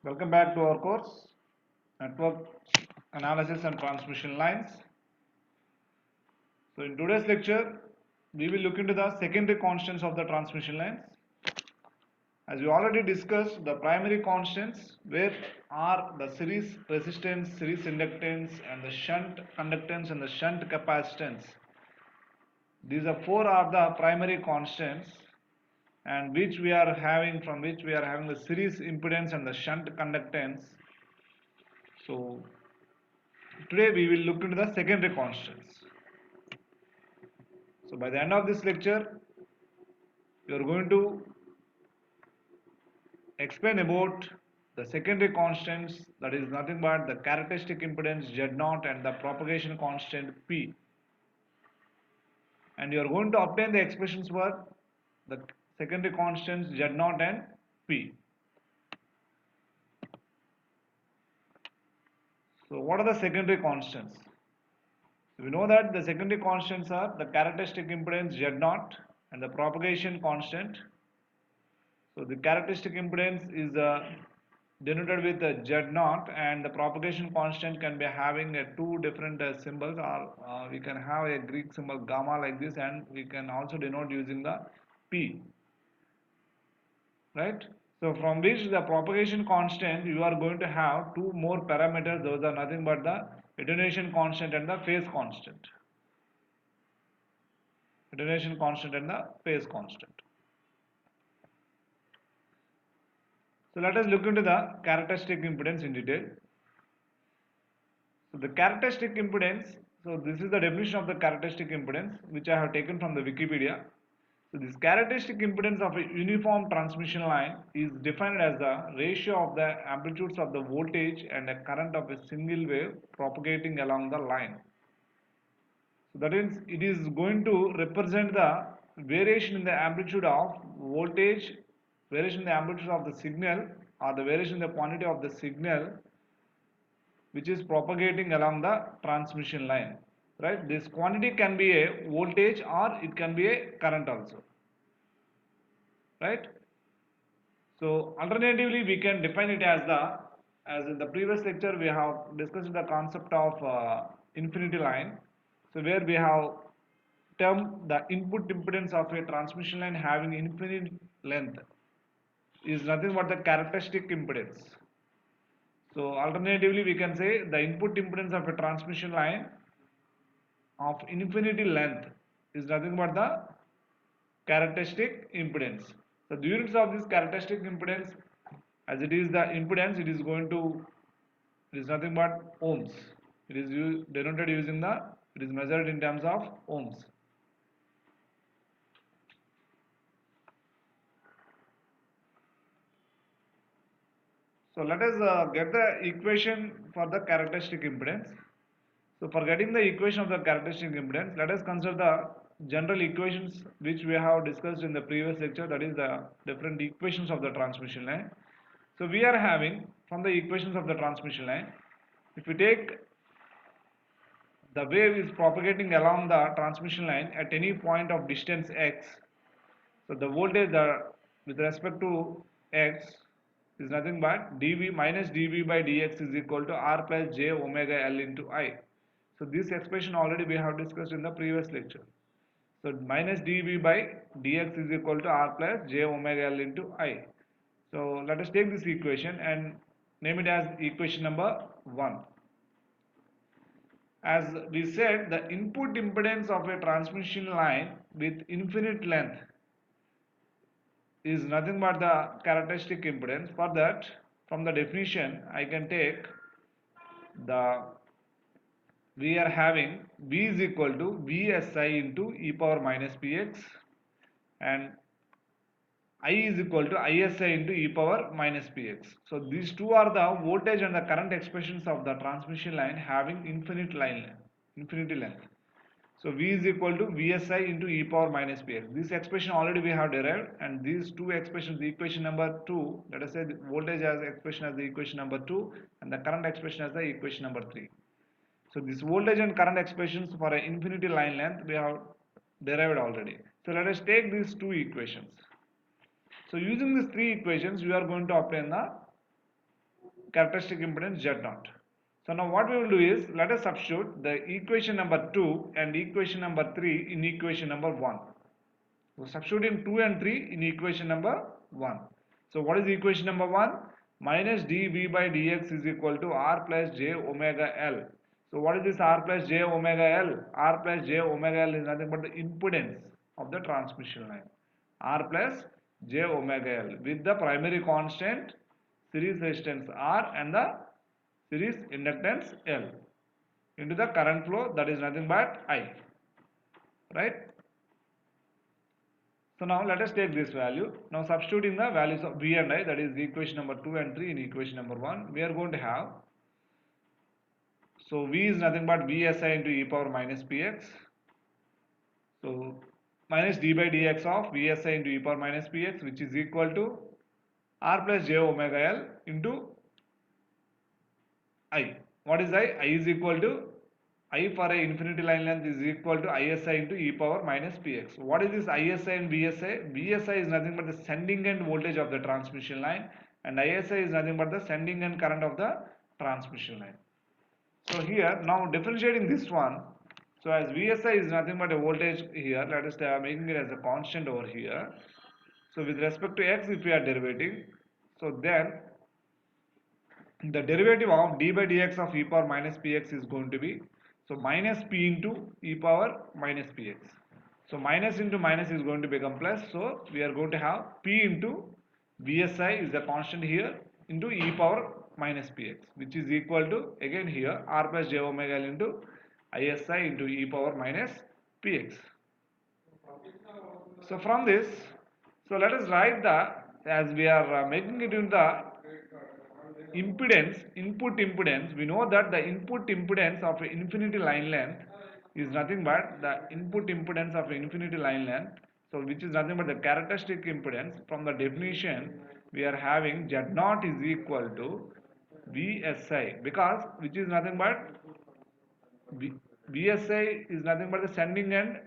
Welcome back to our course, Network Analysis and Transmission Lines. So in today's lecture, we will look into the secondary constants of the transmission lines. As we already discussed, the primary constants where are the series resistance, series inductance and the shunt conductance and the shunt capacitance. These are four are the primary constants and from which we are having the series impedance and the shunt conductance. So today we will look into the secondary constants. So by the end of this lecture, you are going to explain about the secondary constants, that is nothing but the characteristic impedance Z0 and the propagation constant P. And you are going to obtain the expressions for the secondary constants Z0 and P. So what are the secondary constants? We know that the secondary constants are the characteristic impedance Z0 and the propagation constant. So the characteristic impedance is denoted with Z0 and the propagation constant can be having two different symbols, or we can have a Greek symbol gamma like this, and we can also denote using the P, right? So from which the propagation constant you are going to have two more parameters. Those are nothing but the attenuation constant and the phase constant. Attenuation constant and the phase constant. So let us look into the characteristic impedance in detail. So the characteristic impedance, so this is the definition of the characteristic impedance which I have taken from the Wikipedia. So this characteristic impedance of a uniform transmission line is defined as the ratio of the amplitudes of the voltage and the current of a single wave propagating along the line. So that means it is going to represent the variation in the amplitude of voltage, variation in the amplitude of the signal, or the variation in the quantity of the signal which is propagating along the transmission line, right? This quantity can be a voltage or it can be a current also, right? So alternatively we can define it as in the previous lecture we have discussed the concept of infinity line. So where we have termed the input impedance of a transmission line having infinite length is nothing but the characteristic impedance. So alternatively we can say the input impedance of a transmission line of infinity length is nothing but the characteristic impedance. So the units of this characteristic impedance, as it is the impedance, it is nothing but ohms. It is denoted using it is measured in terms of ohms. So let us get the equation for the characteristic impedance. So for getting the equation of the characteristic impedance, let us consider the general equations which we have discussed in the previous lecture, that is the different equations of the transmission line. So we are having from the equations of the transmission line, if we take the wave is propagating along the transmission line at any point of distance x, so the voltage with respect to x is nothing but dv minus dv by dx is equal to r plus j omega l into I. So this expression already we have discussed in the previous lecture. So minus dv by dx is equal to r plus j omega l into I. So let us take this equation and name it as equation number 1. As we said, the input impedance of a transmission line with infinite length is nothing but the characteristic impedance. For that, from the definition, I can take the we are having V is equal to Vsi into e power minus px and I is equal to ISI into e power minus px. So these two are the voltage and the current expressions of the transmission line having infinity length. So V is equal to Vsi into e power minus px. This expression already we have derived, and these two expressions, the equation number 2, let us say the voltage as expression as the equation number 2 and the current expression as the equation number 3. So this voltage and current expressions for an infinity line length we have derived already. So let us take these two equations. So using these three equations we are going to obtain the characteristic impedance Z0. So now what we will do is, let us substitute the equation number 2 and equation number 3 in equation number 1. So substituting 2 and 3 in equation number 1. So what is equation number 1? Minus dv by dx is equal to r plus j omega L. So what is this r plus j omega L? R plus j omega L is nothing but the impedance of the transmission line. R plus j omega L with the primary constant series resistance R and the series inductance L into the current flow, that is nothing but I. Right? So now let us take this value. Now substituting the values of V and I, that is equation number 2 and 3 in equation number 1, we are going to have, so V is nothing but Vsi into e power minus Px. So minus d by dx of Vsi into e power minus Px, which is equal to r plus j omega L into I. What is I? I is equal to, I for a infinity line length is equal to ISI into e power minus Px. What is this ISI and VSI? VSI is nothing but the sending end voltage of the transmission line, and ISI is nothing but the sending end current of the transmission line. So here, now differentiating this one, so as VSI is nothing but a voltage here, let us making it as a constant over here. So with respect to x, if we are derivating, so then the derivative of d by dx of e power minus Px is going to be, so minus p into e power minus Px. So minus into minus is going to become plus, so we are going to have p into Vsi is the constant here into e power minus Px, which is equal to, again here, r plus j omega L into Isi into e power minus Px. So from this, so let us write the, as we are making it in the impedance, input impedance, we know that the input impedance of an infinity line length is nothing but the input impedance of an infinity line length, so which is nothing but the characteristic impedance. From the definition we are having Z0 is equal to Vsi, because which is nothing but Vsi is nothing but the sending end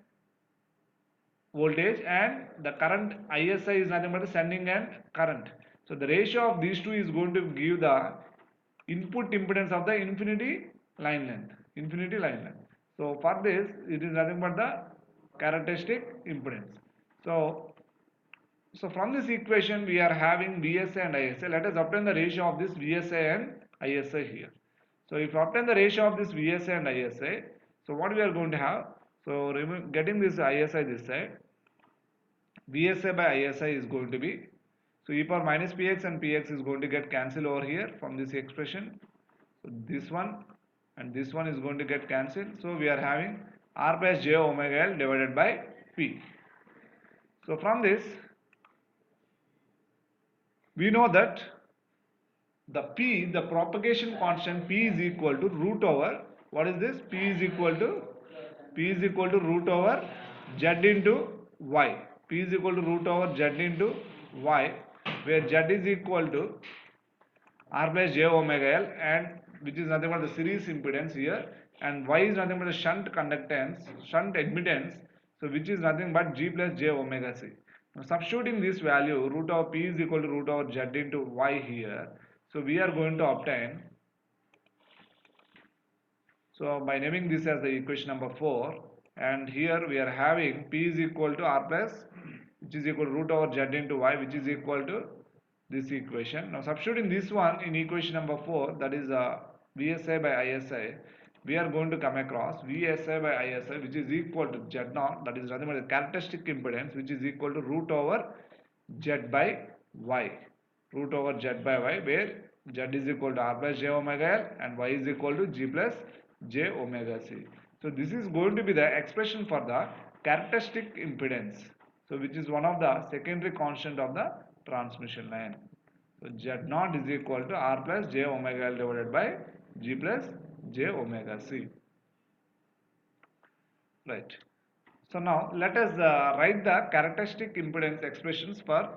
voltage, and the current ISI is nothing but the sending end current. So the ratio of these two is going to give the input impedance of the infinity line length. So for this, it is nothing but the characteristic impedance. So from this equation we are having VSI and ISI. Let us obtain the ratio of this VSI and ISI here. So if you obtain the ratio of this VSI and ISI, so what we are going to have? So getting this ISI this side, VSI by ISI is going to be, so e power minus Px and Px is going to get cancelled over here from this expression. So this one and this one is going to get cancelled. So we are having r plus j omega L divided by P. So from this, we know that the P, the propagation constant P is equal to root over, what is this? P is equal to root over Z into Y. P is equal to root over Z into Y, where Z is equal to R plus j omega L, and which is nothing but the series impedance here, and Y is nothing but the shunt conductance, shunt admittance, so which is nothing but G plus j omega C. Now substituting this value, root of P is equal to root over Z into Y here, so we are going to obtain, so by naming this as the equation number 4, and here we are having P is equal to R plus, which is equal to root over Z into Y, which is equal to this equation. Now substituting this one in equation number 4, that is VSI by ISI, we are going to come across VSI by ISI, which is equal to Z0, that is nothing but the characteristic impedance, which is equal to root over Z by Y, root over Z by Y, where Z is equal to R plus j omega L and Y is equal to G plus j omega C. So this is going to be the expression for the characteristic impedance, so which is one of the secondary constant of the transmission line. So Z0 is equal to R plus j omega L divided by G plus j omega C. Right. So now let us write the characteristic impedance expressions for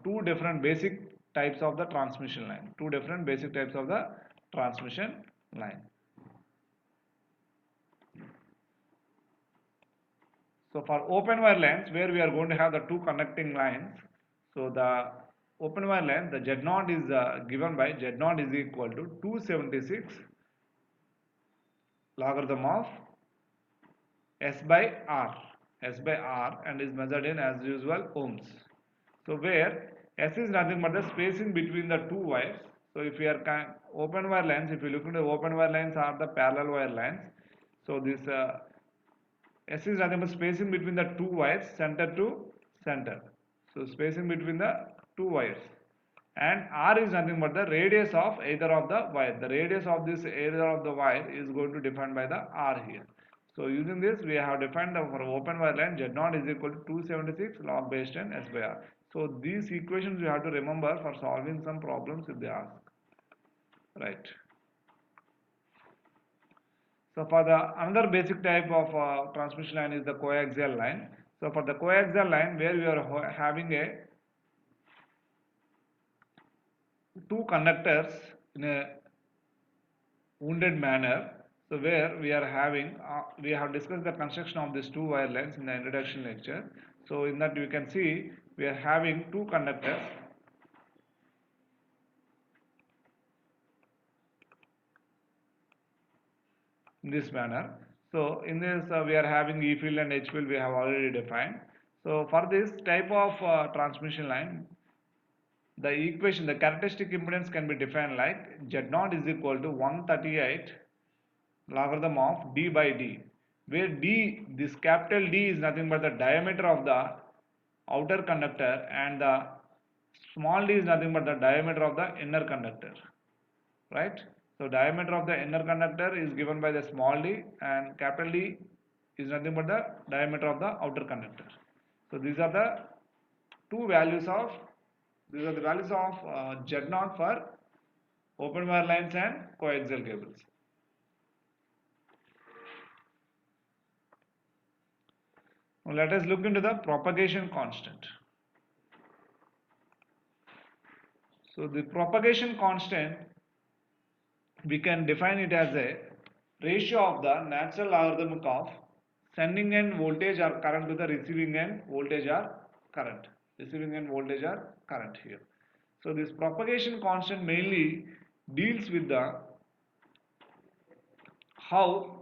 two different basic types of the transmission line. Two different basic types of the transmission line. So for open wire lines, where we are going to have the two conducting lines, so the open wire length, the Z naught is given by Z naught is equal to 276 logarithm of S by R, and is measured in, as usual, ohms. So where S is nothing but the spacing between the two wires. So if we are open wire lines, if you look into open wire lines or the parallel wire lines, so this S is nothing but spacing between the two wires, center to center. So spacing between the two wires. And R is nothing but the radius of either of the wire. The radius of this either of the wire is going to defined by the R here. So using this, we have defined the for open wire line Z naught is equal to 276 log base 10 S by R. So these equations you have to remember for solving some problems if they ask. Right. So for the another basic type of transmission line is the coaxial line. So for the coaxial line, where we are having a two conductors in a wounded manner. So where we are having, we have discussed the construction of these two wire lines in the introduction lecture. So in that you can see we are having two conductors in this manner. So in this we are having E field and H field we have already defined. So for this type of transmission line, the equation, the characteristic impedance can be defined like Z naught is equal to 138 logarithm of D by D, where D, this capital D is nothing but the diameter of the outer conductor and the small d is nothing but the diameter of the inner conductor, right? So diameter of the inner conductor is given by the small d and capital D is nothing but the diameter of the outer conductor. So these are the two values of, these are the values of Z naught for open wire lines and coaxial cables. Now let us look into the propagation constant. So the propagation constant, we can define it as a ratio of the natural logarithm of sending end voltage or current to the receiving end voltage or current. Receiving end voltage or current here. So this propagation constant mainly deals with the how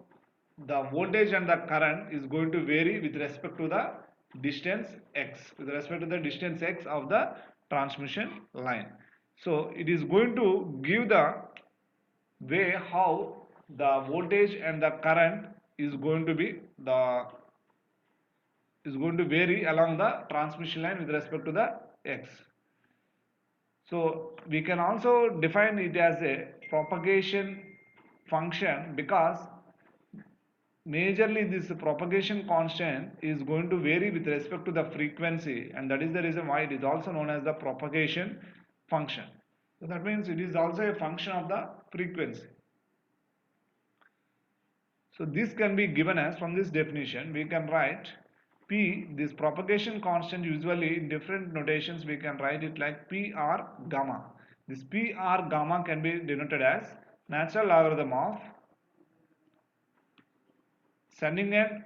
the voltage and the current is going to vary with respect to the distance x, with respect to the distance x of the transmission line. So it is going to give the way how the voltage and the current is going to be vary along the transmission line with respect to the x. So we can also define it as a propagation function because majorly this propagation constant is going to vary with respect to the frequency, and that is the reason why it is also known as the propagation function. So that means it is also a function of the frequency. So this can be given as, from this definition we can write P, this propagation constant, usually in different notations we can write it like P R gamma. This P R gamma can be denoted as natural logarithm of sending end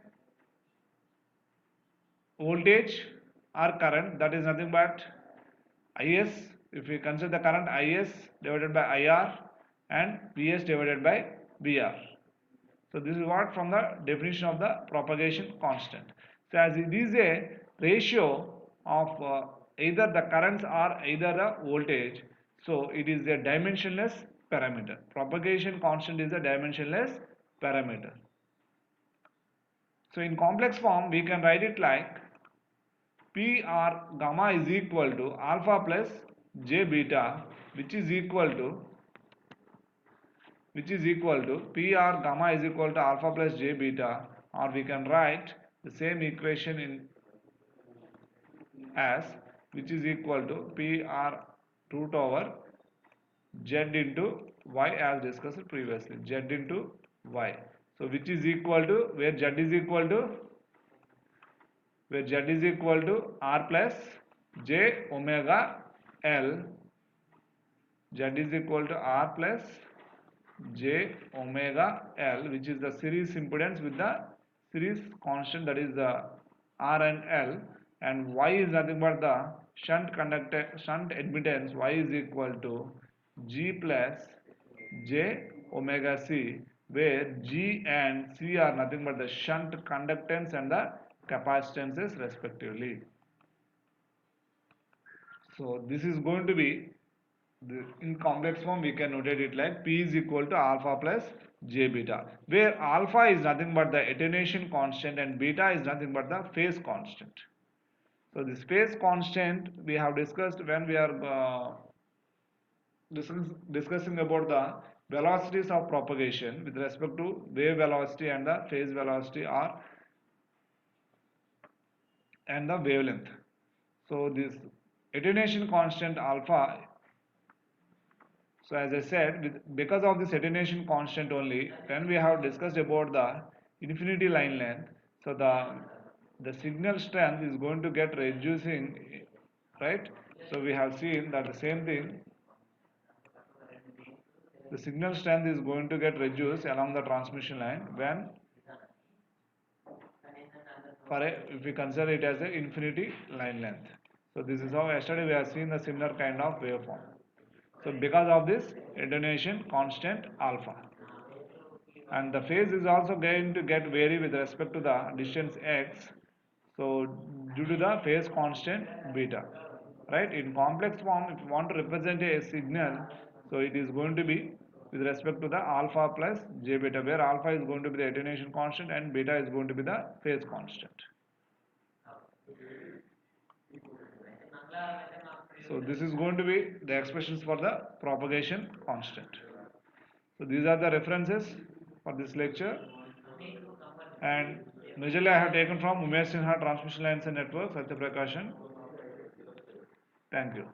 voltage or current, that is nothing but Is, if we consider the current Is divided by IR and Vs divided by VR. So this is what from the definition of the propagation constant. So as it is a ratio of either the currents or either the voltage, so it is a dimensionless parameter. Propagation constant is a dimensionless parameter. So in complex form we can write it like P R gamma is equal to alpha plus j beta, which is equal to P R gamma is equal to alpha plus j beta, or we can write the same equation in as which is equal to P R root over z into y as discussed previously, z into y. So which is equal to, where z is equal to r plus j omega L, z is equal to r plus j omega L, which is the series impedance with the series constant, that is the R and L, and y is nothing but the shunt admittance Y is equal to G plus J omega C, where G and C are nothing but the shunt conductance and the capacitances respectively. So this is going to be in complex form. We can notate it like P is equal to alpha plus J beta, where alpha is nothing but the attenuation constant and beta is nothing but the phase constant. So this phase constant we have discussed when we are discussing about the velocities of propagation with respect to wave velocity and the phase velocity or and the wavelength. So this attenuation constant alpha, so as I said, because of this attenuation constant only, when we have discussed about the infinity line length, so the signal strength is going to get reducing, right? So we have seen that the same thing, the signal strength is going to get reduced along the transmission line when if we consider it as an infinity line length. So this is how yesterday we have seen the similar kind of waveform. So because of this attenuation constant alpha, and the phase is also going to get vary with respect to the distance x, so due to the phase constant beta, right? In complex form, if you want to represent a signal, so it is going to be with respect to the alpha plus j beta, where alpha is going to be the attenuation constant and beta is going to be the phase constant. So this is going to be the expressions for the propagation constant. So these are the references for this lecture, and majorly I have taken from Umesh Sinha Transmission Lines and Networks, Satya Prakashan. Thank you.